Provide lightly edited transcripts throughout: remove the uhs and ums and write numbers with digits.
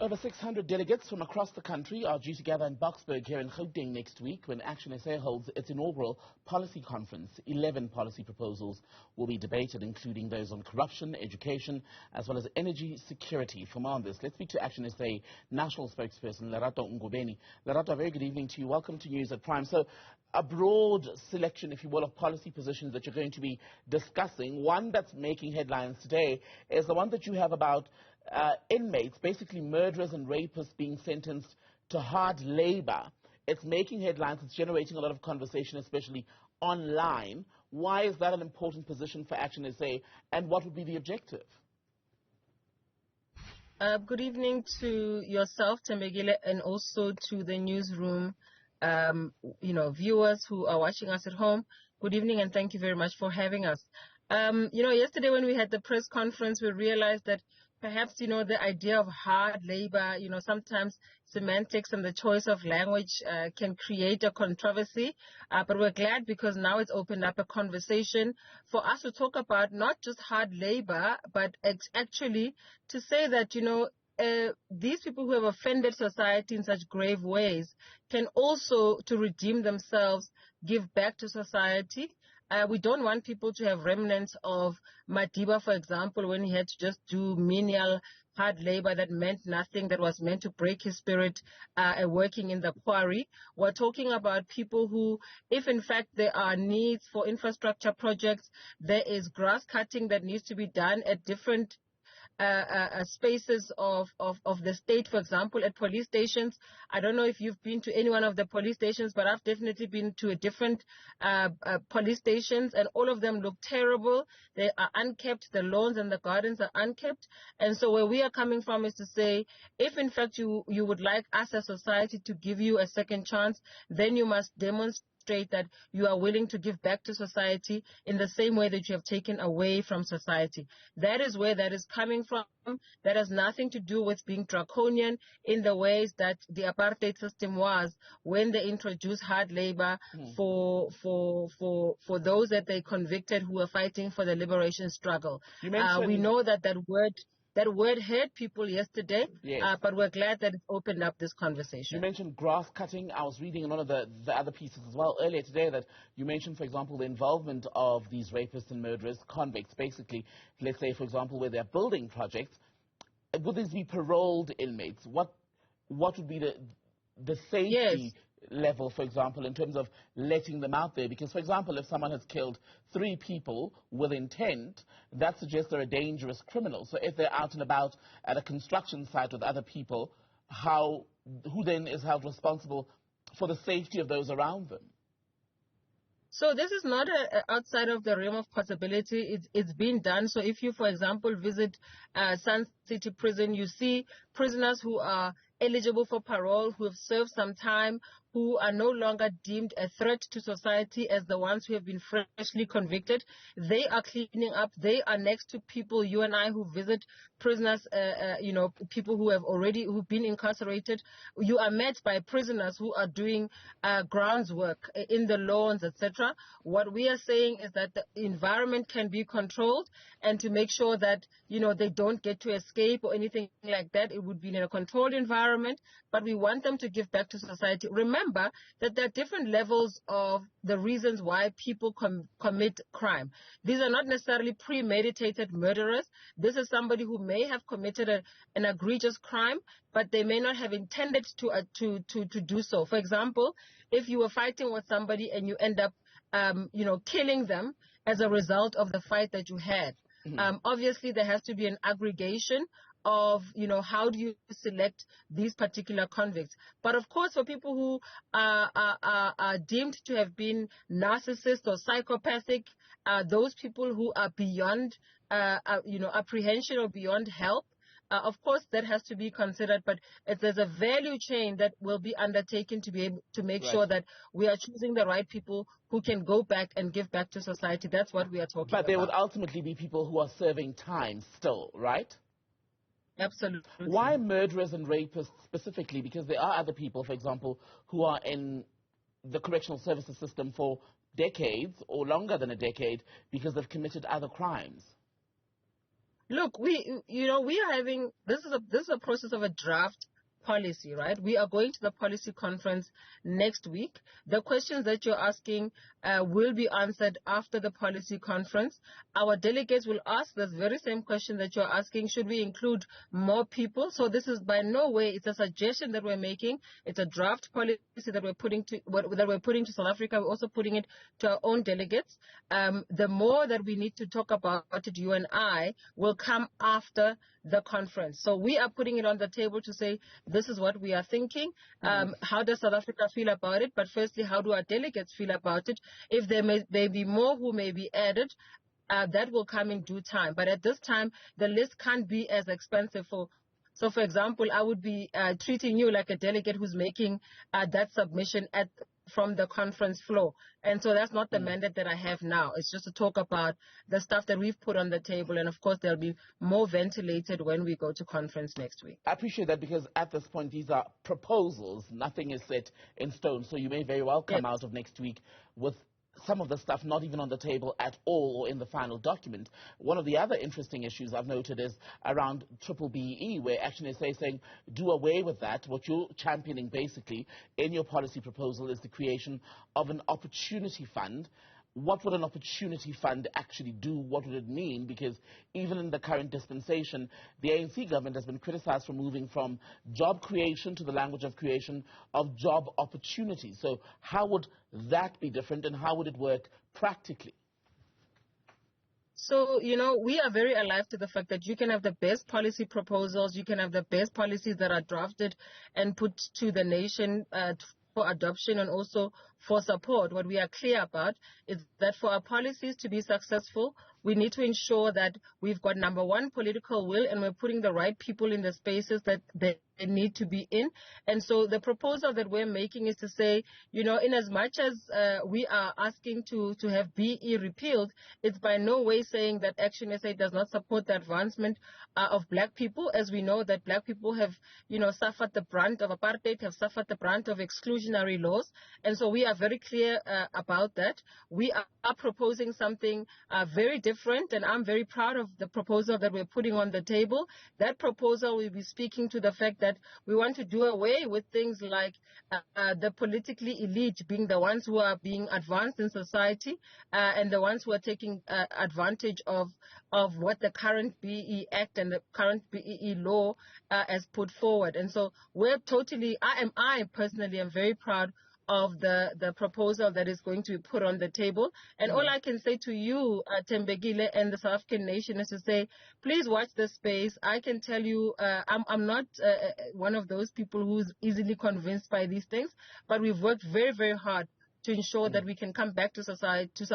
Over 600 delegates from across the country are due to gather in Boksburg here in Gauteng next week when ActionSA holds its inaugural policy conference. 11 policy proposals will be debated, including those on corruption, education, as well as energy security. For more on this, let's speak to ActionSA national spokesperson Lerato Ngobeni. Lerato, a very good evening to you. Welcome to News at Prime. So, a broad selection, if you will, of policy positions that you're going to be discussing. One that's making headlines today is the one that you have about inmates, basically murderers and rapists, being sentenced to hard labor. It's making headlines. It's generating a lot of conversation, especially online. Why is that an important position for ActionSA, and what would be the objective? Good evening to yourself, Tembegile, and also to the newsroom, viewers who are watching us at home. Good evening, and thank you very much for having us. Yesterday when we had the press conference, we realized that perhaps, the idea of hard labor, sometimes semantics and the choice of language can create a controversy. But we're glad because now it's opened up a conversation for us to talk about not just hard labor, but actually to say that, these people who have offended society in such grave ways can also, to redeem themselves, give back to society. We don't want people to have remnants of Madiba, for example, when he had to just do menial hard labor that meant nothing, that was meant to break his spirit, working in the quarry. We're talking about people who, if in fact there are needs for infrastructure projects, there is grass cutting that needs to be done at different spaces of the state, for example, at police stations. I don't know if you've been to any one of the police stations, but I've definitely been to a different police stations, and all of them look terrible. They are unkept. The lawns and the gardens are unkept. And so where we are coming from is to say, if in fact you would like us as society to give you a second chance, then you must demonstrate that you are willing to give back to society in the same way that you have taken away from society. That is where that is coming from. That has nothing to do with being draconian in the ways that the apartheid system was when they introduced hard labor for those that they convicted who were fighting for the liberation struggle. We know that word hurt people yesterday, yes. But we're glad that it opened up this conversation. You mentioned grass cutting. I was reading in one of the other pieces as well earlier today that you mentioned, for example, the involvement of these rapists and murderers, convicts, basically. Let's say, for example, where they're building projects. Would these be paroled inmates? What would be the safety level, for example, in terms of letting them out there? Because, for example, if someone has killed 3 people with intent, that suggests they're a dangerous criminal. So if they're out and about at a construction site with other people, who then is held responsible for the safety of those around them? So this is not outside of the realm of possibility. It's been done. So if you, for example, visit Sun City Prison, you see prisoners who are eligible for parole, who have served some time, who are no longer deemed a threat to society as the ones who have been freshly convicted. They are cleaning up. They are next to people, you and I, who visit prisoners, people who've been incarcerated. You are met by prisoners who are doing groundswork in the lawns, etc. What we are saying is that the environment can be controlled, and to make sure that, they don't get to escape or anything like that, it would be in a controlled environment, but we want them to give back to society. Remember that there are different levels of the reasons why people commit crime. These are not necessarily premeditated murderers. This is somebody who may have committed an egregious crime, but they may not have intended to do so. For example, if you were fighting with somebody and you end up killing them as a result of the fight that you had. Obviously, there has to be an aggregation of, how do you select these particular convicts. But of course, for people who are deemed to have been narcissists or psychopathic, those people who are beyond, apprehension or beyond help, of course, that has to be considered, but there's a value chain that will be undertaken to be able to make sure that we are choosing the right people who can go back and give back to society. That's what we are talking about. But there would ultimately be people who are serving time still, right? Absolutely. Why murderers and rapists specifically? Because there are other people, for example, who are in the correctional services system for decades or longer than a decade because they've committed other crimes. Look, we are having, this is a process of a draft policy, right? We are going to the policy conference next week. The questions that you're asking will be answered after the policy conference. Our delegates will ask this very same question that you're asking. Should we include more people? So this is by no way, it's a suggestion that we're making. It's a draft policy that we're putting to South Africa. We're also putting it to our own delegates. The more that we need to talk about it, you and I, will come after the conference. So we are putting it on the table to say, this is what we are thinking. How does South Africa feel about it? But firstly, how do our delegates feel about it? If there may be more who may be added, that will come in due time. But at this time, the list can't be as expensive So, for example, I would be treating you like a delegate who's making that submission from the conference floor. And so that's not the mandate that I have now. It's just to talk about the stuff that we've put on the table. And, of course, there'll be more ventilated when we go to conference next week. I appreciate that, because at this point, these are proposals. Nothing is set in stone. So you may very well come out of next week with some of the stuff not even on the table at all or in the final document. One of the other interesting issues I've noted is around triple BEE, where ActionSA is saying do away with that. What you're championing basically in your policy proposal is the creation of an opportunity fund. What would an opportunity fund actually do? What would it mean? Because even in the current dispensation, the ANC government has been criticized for moving from job creation to the language of creation of job opportunities. So how would that be different, and how would it work practically? So, we are very alive to the fact that you can have the best policy proposals, you can have the best policies that are drafted and put to the nation for adoption and also for support. What we are clear about is that for our policies to be successful, we need to ensure that we've got, number one, political will, and we're putting the right people in the spaces that they need to be in. And so the proposal that we're making is to say, in as much as we are asking to have BE repealed, it's by no way saying that ActionSA does not support the advancement of black people, as we know that black people have, suffered the brunt of apartheid, have suffered the brunt of exclusionary laws. And so we are very clear about that. We are proposing something very different, and I'm very proud of the proposal that we're putting on the table. That proposal will be speaking to the fact that we want to do away with things like the politically elite being the ones who are being advanced in society and the ones who are taking advantage of what the current BE Act and the current BE law has put forward. And so I personally am very proud of the proposal that is going to be put on the table. And all I can say to you, Tembegile, and the South African nation is to say, please watch this space. I can tell you, I'm not one of those people who's easily convinced by these things, but we've worked very, very hard to ensure that we can come back to South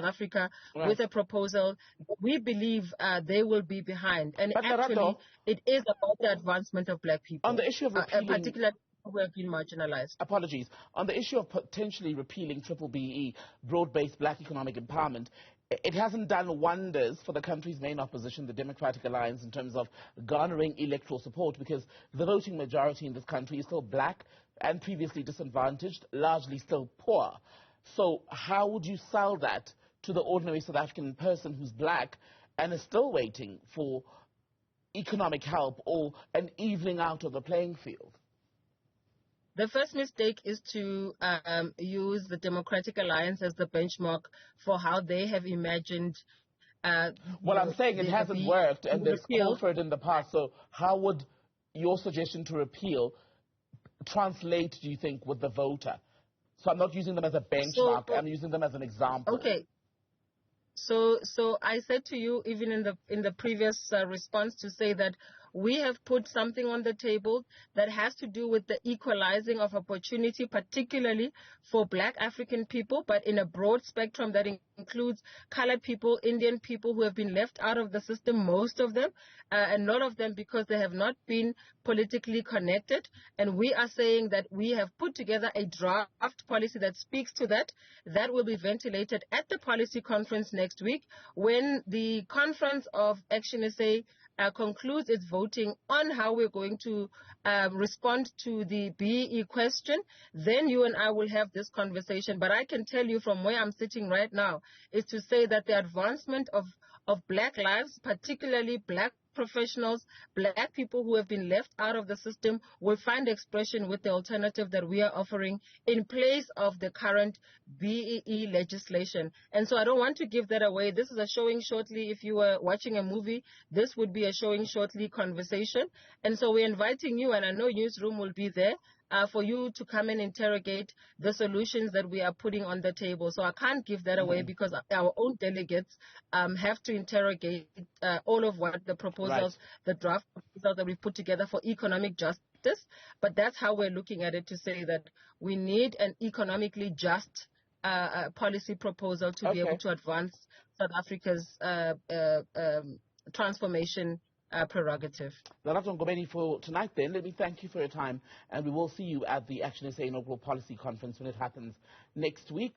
Africa with a proposal we believe they will be behind. And but actually, Lerato, it is about the advancement of black people. On the issue of repealing, particularly who have been marginalized. Apologies. On the issue of potentially repealing triple BE, broad-based black economic empowerment, it hasn't done wonders for the country's main opposition, the Democratic Alliance, in terms of garnering electoral support, because the voting majority in this country is still black and previously disadvantaged, largely still poor. So how would you sell that to the ordinary South African person who's black and is still waiting for economic help or an evening out of the playing field? The first mistake is to use the Democratic Alliance as the benchmark for how they have imagined. Well, I'm saying it hasn't worked, and there's called for it in the past. So how would your suggestion to repeal translate, do you think, with the voter? So I'm not using them as a benchmark. I'm using them as an example. Okay. So I said to you, even in the previous response, to say that we have put something on the table that has to do with the equalizing of opportunity, particularly for black African people, but in a broad spectrum that includes colored people, Indian people who have been left out of the system, most of them, and a lot of them because they have not been politically connected. And we are saying that we have put together a draft policy that speaks to that. That will be ventilated at the policy conference next week, when the conference of ActionSA concludes its voting on how we're going to respond to the BE question. Then you and I will have this conversation. But I can tell you from where I'm sitting right now is to say that the advancement of black lives, particularly black professionals, black people who have been left out of the system will find expression with the alternative that we are offering in place of the current BEE legislation. And so I don't want to give that away. This is a showing shortly. If you were watching a movie, this would be a showing shortly conversation. And so we're inviting you, and I know Newzroom will be there, for you to come and interrogate the solutions that we are putting on the table. So I can't give that away because our own delegates have to interrogate all of what the proposals, the draft proposals that we put together for economic justice. But that's how we're looking at it, to say that we need an economically just policy proposal to be able to advance South Africa's transformation prerogative. Lerato, Ngobeni, for tonight then, let me thank you for your time, and we will see you at the ActionSA Inaugural Policy Conference when it happens next week.